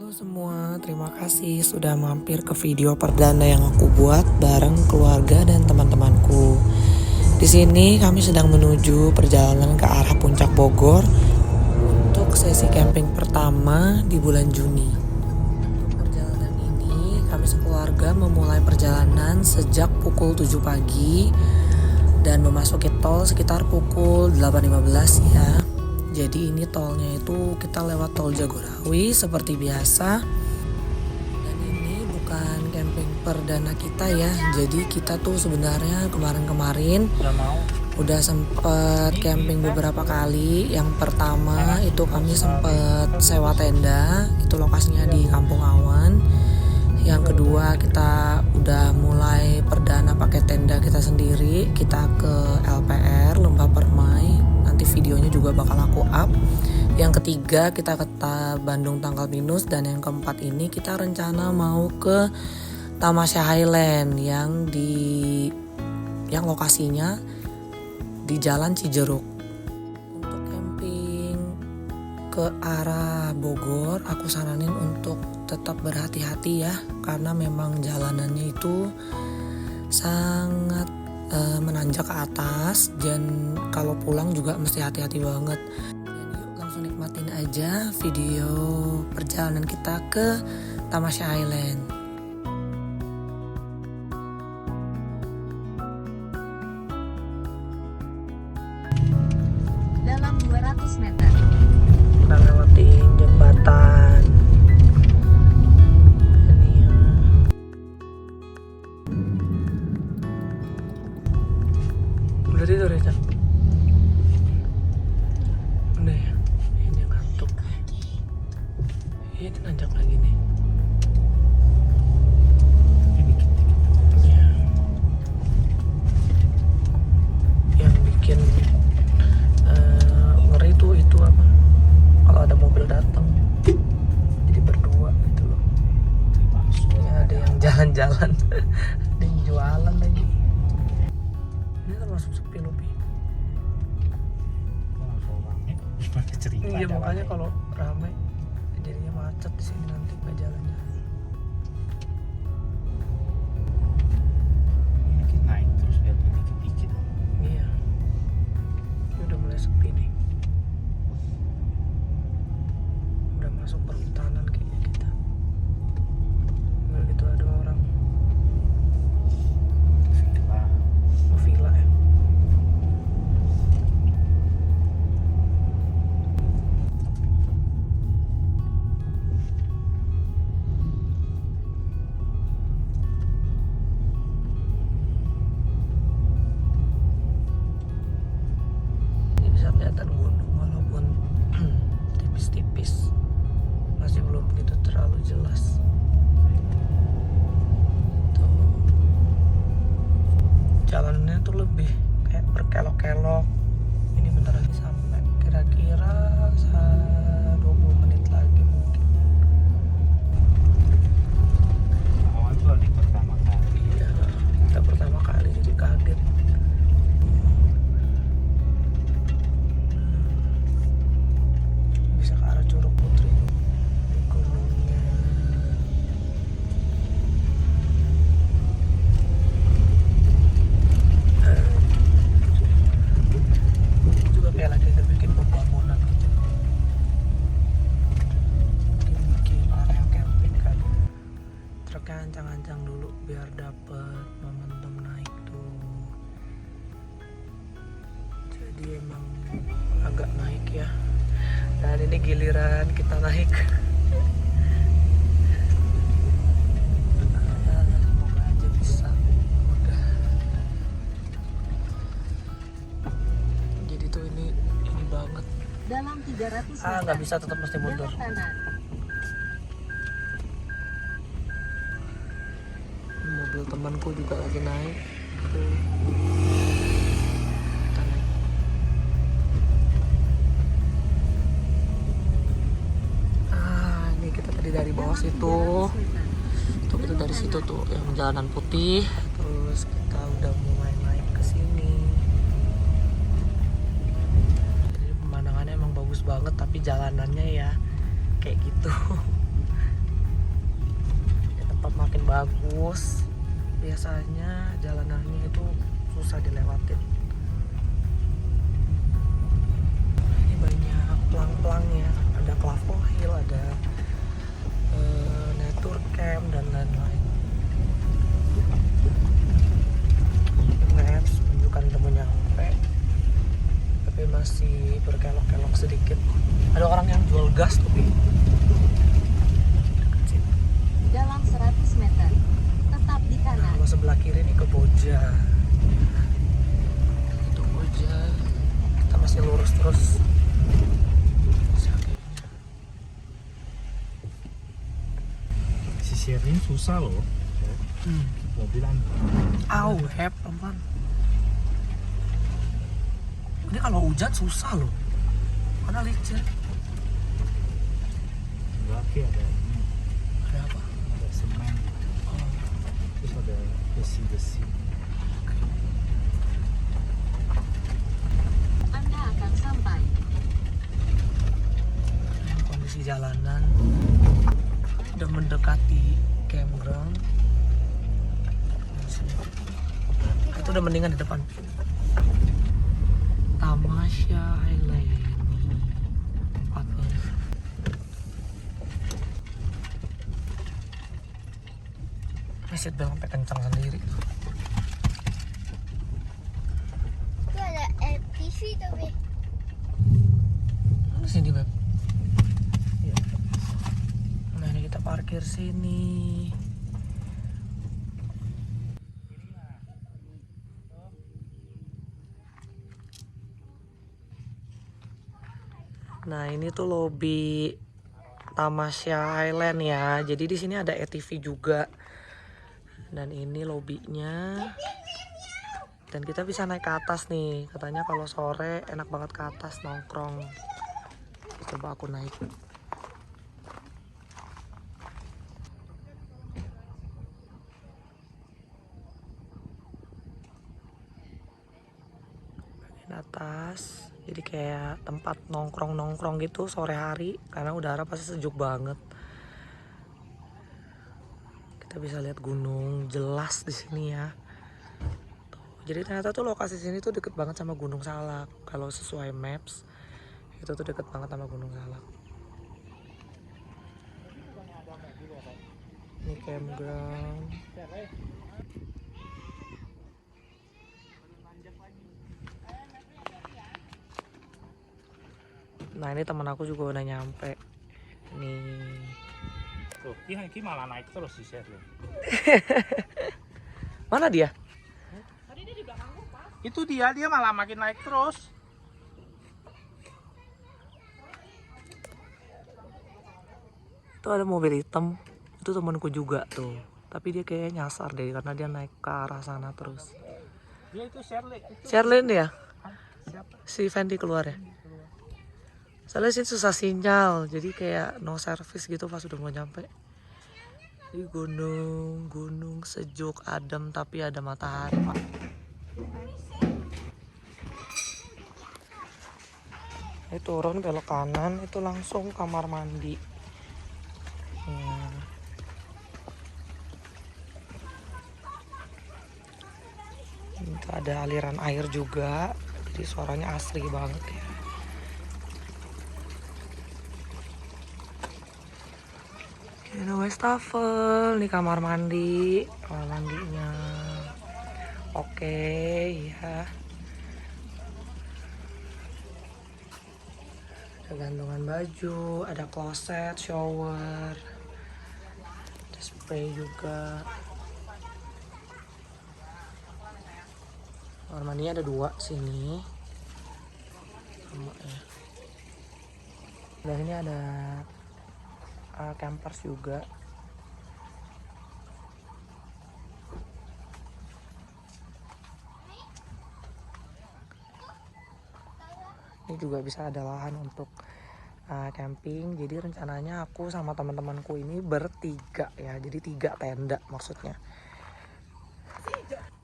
Halo semua, terima kasih sudah mampir ke video perdana yang aku buat bareng keluarga dan teman-temanku. Di sini kami sedang menuju perjalanan ke arah Puncak Bogor untuk sesi camping pertama di bulan Juni. Untuk perjalanan ini, kami sekeluarga memulai perjalanan sejak pukul 7 pagi dan memasuki tol sekitar pukul 8.15 ya. Jadi ini tolnya itu kita lewat tol Jagorawi seperti biasa. Dan ini bukan camping perdana kita ya. Jadi kita tuh sebenarnya kemarin-kemarin udah sempet camping beberapa kali. Yang pertama itu kami sempet sewa tenda. Itu lokasinya di Kampung Awan. Yang kedua kita udah mulai perdana pakai tenda kita sendiri. Kita ke LPR Lembah Permai. Nanti videonya juga bakal aku up. Yang ketiga kita ke Bandung Tangkal Pinus. Dan yang keempat ini kita rencana mau ke Tamasya Highland yang lokasinya di Jalan Cijeruk. Untuk camping ke arah Bogor aku saranin untuk tetap berhati-hati ya, karena memang jalanannya itu sangat menanjak ke atas, dan kalau pulang juga mesti hati-hati banget. Dan yuk langsung nikmatin aja video perjalanan kita ke Tamasya Highland. Dalam 200 meter Kita lewatin jembatan. Udah tidur ya, Cak? Udah ya? Ini ngantuk. Ini nanjak lagi nih. Ya. Yang bikin ngeri tuh itu apa? Kalau ada mobil datang, jadi berdua gitu loh. Ya, ada yang jalan-jalan, ada yang jualan lagi. Ini termasuk sepi loh, Pi. Iya, makanya kalau ramai jadinya macet di sini nanti nggak jalan-jalan. Dikit naik terus lihat dikit-dikit. Iya. Ini udah mulai sepi nih. Udah masuk perhutanan kayaknya kita. Nggak gitu ada orang. Villa. Oh, villa ya. Ini bisa kelihatan gunung walaupun tipis-tipis. Masih belum begitu terlalu jelas. Tuh. Jalannya tuh lebih kayak berkelok-kelok. Ini bentar lagi sampai, kira-kira 20 menit lagi mungkin. Awal tuh adik pertama kali. Iya, kita pertama kali jadi kaget. Bisa ke arah Curug Putri di gunungnya. Juga kayak lagi ada bikin pembangunan gitu. Bikin area camping kali. Truknya ancang-ancang dulu biar dapet momentum naik tuh. Jadi emang agak naik ya. Dan ini giliran kita naik. Semoga aja bisa mudah. Jadi tuh ini banget. dalam 300 meter Nggak bisa, tetap mesti mundur. belok kanan. Mobil temanku juga lagi naik. Tuh. Kita naik. Ini kita tadi dari bawah Dalam situ. 300 meter Tuh kita dari situ tuh yang jalanan putih. Terus kita udah mulai naik ke sini. Jadi pemandangannya emang bagus banget, tapi jalanannya ya kayak gitu. bagus. Biasanya jalanannya itu susah dilewatin. Ini banyak pelang-pelang ya. Ada Clavo Hill, ada Nature Camp dan lain-lain. Maps menunjukkan udah nyampe, tapi masih berkelok-kelok sedikit. Ada orang yang jual gas tapi Dalam 100 meter, tetap di kanan. kalau sebelah kiri ini ke Boja. Itu Boja. Kita masih lurus terus. Sisirin susah loh. Mobilan. Au, pelan-pelan. Ini kalau hujan susah loh. Mana licin? Kaki ada ini, Ada apa? ada semen, Oh, terus ada besi-besi. Anda akan sampai. ini kondisi jalanan udah mendekati campground. Di sini. Itu udah mendingan di depan. Tamasya Highland tempatnya. Mesin bel sampai kencang sendiri. Itu ada TV tuh, Be. Mana sini, Beb? Nah, ini kita parkir sini. Nah, ini tuh lobi Tamasya Highland ya. Jadi di sini ada ATV juga. Dan ini lobinya. Dan kita bisa naik ke atas nih. Katanya kalau sore enak banget ke atas nongkrong. Coba aku naik. Bagian atas. Jadi kayak tempat nongkrong-nongkrong gitu sore hari. Karena udara pasti sejuk banget. Kita bisa lihat gunung jelas di sini ya. Tuh, jadi ternyata tuh lokasi sini tuh deket banget sama Gunung Salak. Kalau sesuai maps itu tuh deket banget sama Gunung Salak. Ini campground. Nah, ini teman aku juga udah nyampe. Nih. Tuh, Ki malah naik terus si Sherlyn. Mana dia? Itu dia malah makin naik terus. Itu ada mobil hitam. Itu temanku juga tuh. Tapi dia kayaknya nyasar deh karena dia naik ke arah sana terus. Dia itu Sherlyn. Sherlyn ya? Siapa? Si Fendi keluar ya? Soalnya sih susah sinyal. Jadi kayak no service gitu pas udah mau nyampe. Di gunung sejuk, adem tapi ada matahari, Pak. Ini turun belok kanan itu langsung kamar mandi. Ya. Itu ada aliran air juga, jadi suaranya asri banget ya. Ini wastafel, nih kamar mandinya. Oke, ya. Ada gantungan baju, ada kloset, shower, ada spray juga. Kamar mandinya ada 2 sini. Sama ya. Dan ini ada campers juga. Ini juga bisa ada lahan untuk camping. Jadi rencananya aku sama teman-temanku ini bertiga ya. Jadi 3 tenda maksudnya.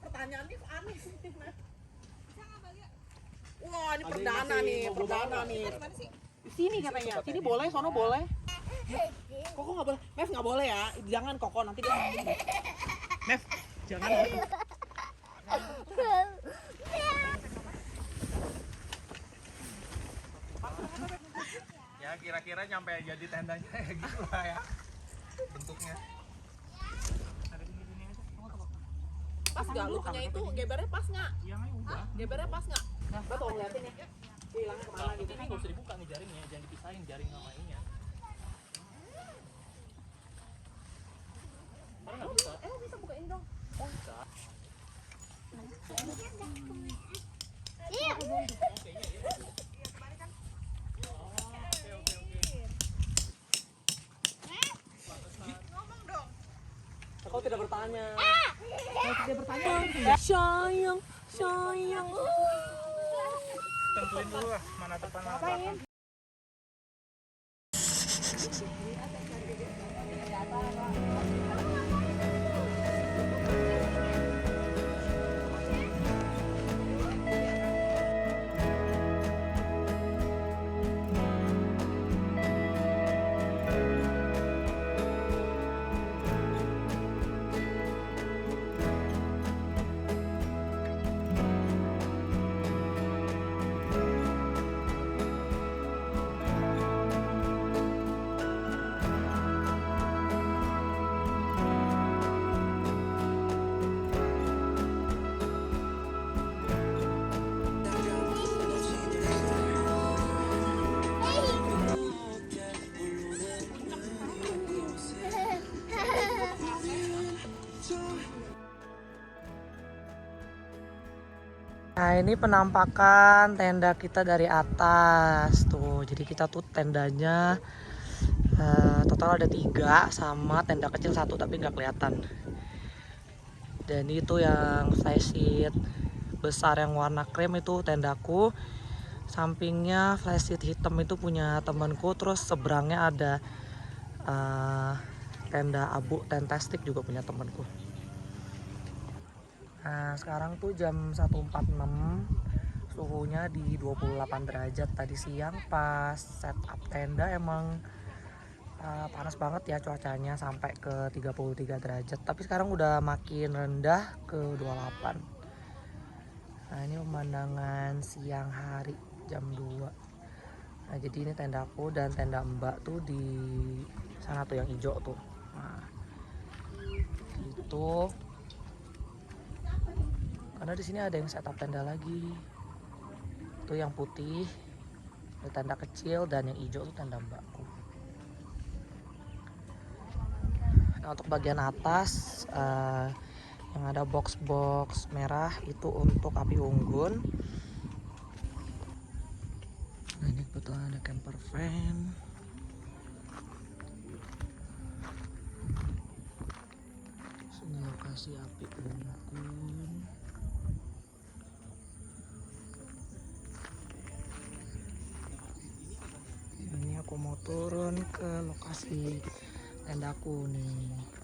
Pertanyaan ini aneh sih. Wah, ini perdana nih. Di sini katanya. Sini boleh, sono boleh. Kok nggak boleh. Mev nggak boleh ya. Jangan Koko nanti dia. Mev, jangan. Ya kira-kira nyampe jadi tendanya kayak gitu lah ya bentuknya. Pas nggak lu punya itu gebernya pas nggak? Iya udah. Gebernya pas nggak? Lo tolong liatin ya. Hilangnya kemana gitu? Ini nggak usah dibuka nih jaringnya, jangan dipisahin jaring sama ininya. Nggak bisa. Bisa bukain dong. Oh bisa. Iya. Kau tidak bertanya. Kau tidak bertanya. Sayang, sayang. Tentuin dulu lah mana depan mana belakang. Nah ini penampakan tenda kita dari atas tuh. Jadi kita tuh tendanya total ada 3 sama tenda kecil 1 tapi nggak kelihatan. Dan itu yang flysheet besar yang warna krem itu tendaku. Sampingnya flysheet hitam itu punya temanku. Terus seberangnya ada tenda abu tentastik juga punya temanku. Nah sekarang tuh jam 1.46, suhunya di 28 derajat. Tadi siang pas setup tenda emang panas banget ya cuacanya sampai ke 33 derajat. Tapi sekarang udah makin rendah ke 28. Nah ini pemandangan siang hari jam 2. Nah jadi ini tendaku dan tenda Mbak tuh di sana tuh yang hijau tuh. Nah gitu. Karena di sini ada yang setup tenda lagi. Itu yang putih, ada tenda kecil dan yang hijau itu tenda Mbakku. Nah untuk bagian atas yang ada box-box merah itu untuk api unggun. Nah ini kebetulan ada camper van. Sini lokasi api unggun. Ini aku mau turun ke lokasi tendaku nih.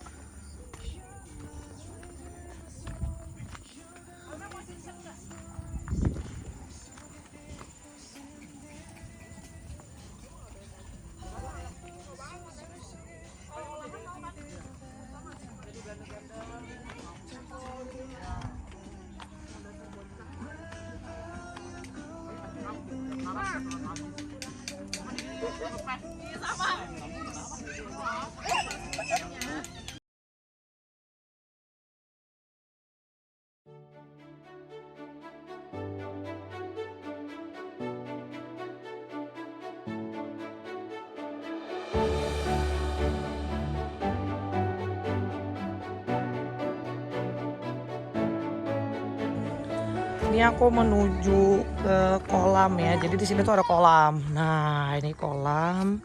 Ini aku menuju ke kolam ya. Jadi di sini tuh ada kolam. Nah, ini kolam.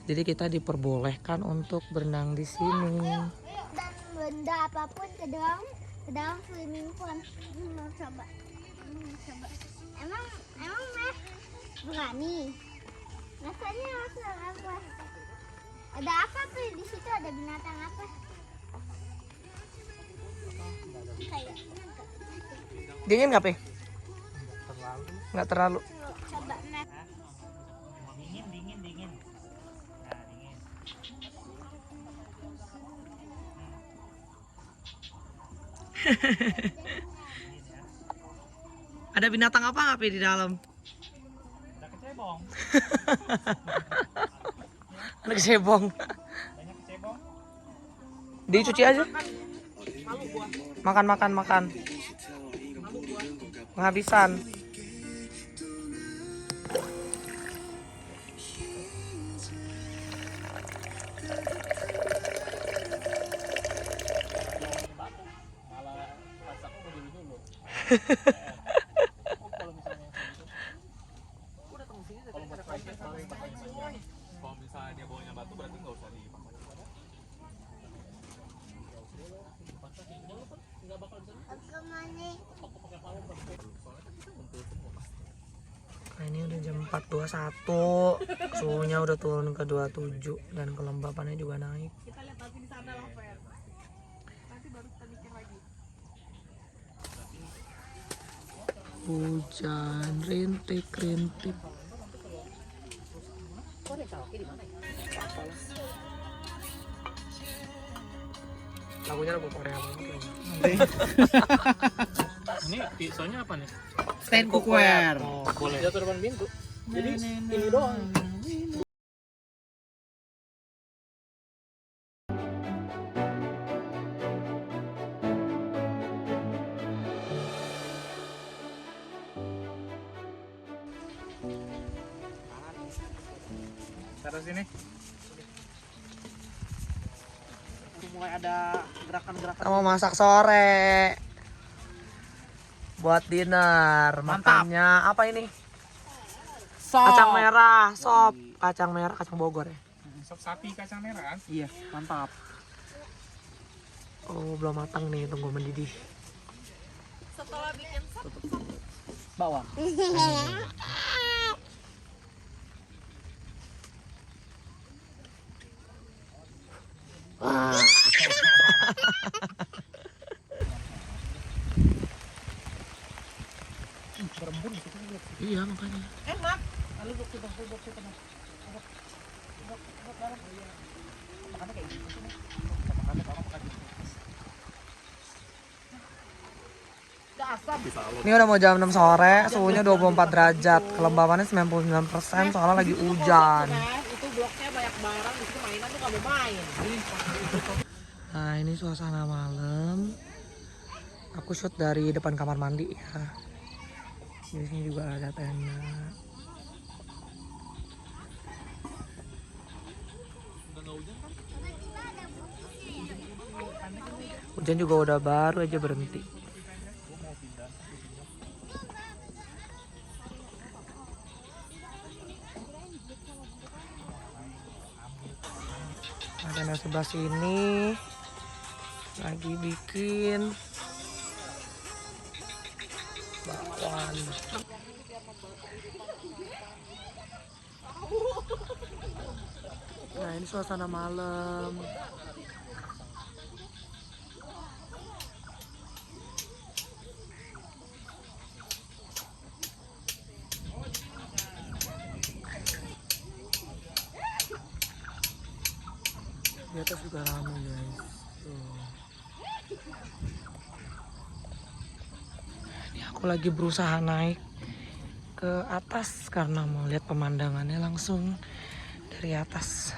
Jadi kita diperbolehkan untuk berenang di sini. Dan benda apapun ke dalam swimming pool. Mau coba. Coba. Emang Meh berani? Rasanya rasa apa? Ada apa tuh di situ? Ada binatang apa? Kayaknya enggak. Dingin nggak, Pe? Terlalu. Nggak terlalu. Coba Meh. Dingin. Nah, dingin. Ada binatang apa nggak Pi, di dalam? Ada kecebong. Ada kecebong. Banyak kecebong. Dicuci aja. Makan. Penghabisan. Malah pas aku berdiri dulu. Kalau misalnya kalau buat striker paling pakai panjang. Kalau misalnya dia bawanya batu berarti nggak usah dipakai. Nah, ini udah jam 4.21. Suhunya udah turun ke 27 dan kelembapannya juga naik. Kita lihat nanti di sana lah, Fer. Nanti baru kita mikir lagi. Hujan rintik-rintik. Lagunya lagu Korea banget lagi. Ini pisaunya apa nih? Stand cookware. Oh, boleh. Jatuh depan pintu. Jadi ini doang. Taruh sini. Mulai ada gerakan-gerakan. Kita mau masak sore buat dinner. Makannya apa ini? Kacang merah, sop. Kacang merah, kacang Bogor ya. Sop sapi kacang merah. Iya, mantap. Oh, belum matang nih, tunggu mendidih. Bawang. Iya, makanya. Enak. Lalu duduk situ, duduk situ. Makannya kayak gitu sih. Makannya kalau makan gitu. Udah asam. Ini udah mau jam 6 sore, suhunya 24 derajat. Kelembapannya 99% soalnya lagi hujan. Itu bloknya banyak barang, di situ mainan tuh nggak mau main. Nah, ini suasana malam. Aku shoot dari depan kamar mandi ya. Di sini juga ada tenda. Hujan juga udah baru aja berhenti. Nah, tenda sebelah sini lagi bikin bakwan. Nah, ini suasana malam. Di atas juga ramai guys. Tuh. Ini aku lagi berusaha naik ke atas karena mau lihat pemandangannya langsung dari atas.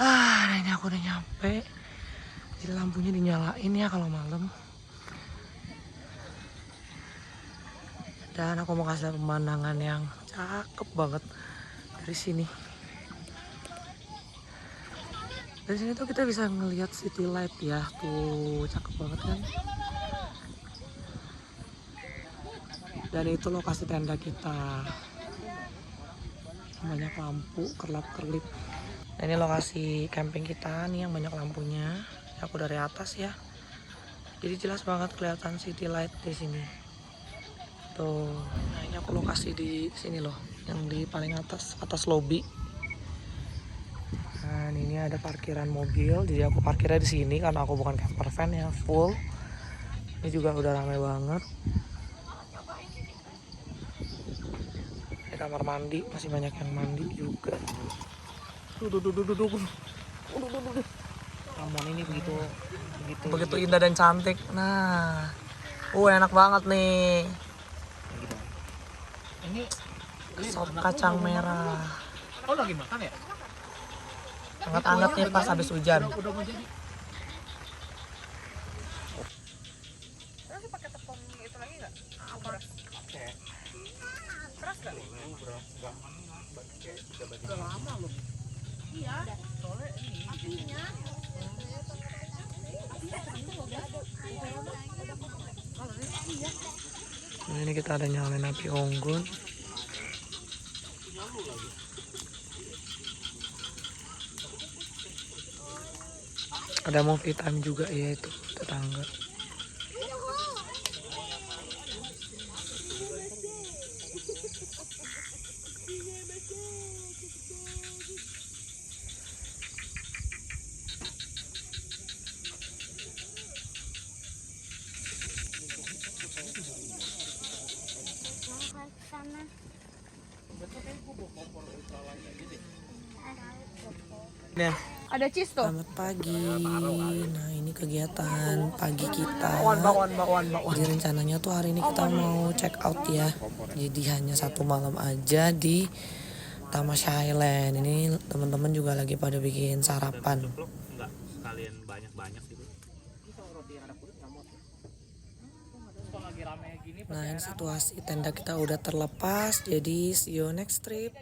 Nah ini aku udah nyampe. Jadi lampunya dinyalain ya kalau malam. Dan aku mau kasih lihat pemandangan yang cakep banget dari sini. Dari sini tuh kita bisa ngelihat city light ya, tuh cakep banget kan. Dan itu lokasi tenda kita, banyak lampu kerlap-kerlip. Nah, ini lokasi camping kita nih yang banyak lampunya. Aku dari atas ya, jadi jelas banget kelihatan city light di sini. Tuh, nah ini aku lokasi di sini loh, yang di paling atas lobby. Nah, ini ada parkiran mobil, jadi aku parkirnya di sini karena aku bukan camper van ya, full. Ini juga udah ramai banget. Di kamar mandi masih banyak yang mandi juga. Ambon ini begitu Begitu indah dan cantik. Nah, enak banget nih. gitu. Ini Sop kacang merah. oh lagi makan ya? Hangat-hangat nih pas habis hujan. Udah mau jadi. Nah, ini kita ada nyalain api unggun. Ada movie time juga ya itu tetangga. Sana. Nah, Ada cheese tuh. selamat pagi. Nah, ini kegiatan pagi kita. Bakwan. Jadi rencananya tuh hari ini kita mau check out ya. Jadi hanya 1 malam aja di Tamasya Highland. Ini teman-teman juga lagi pada bikin sarapan. Enggak sekalian banyak-banyak gitu. Lagi rame gini. Nah, ini situasi tenda kita udah terlepas. Jadi see you next trip.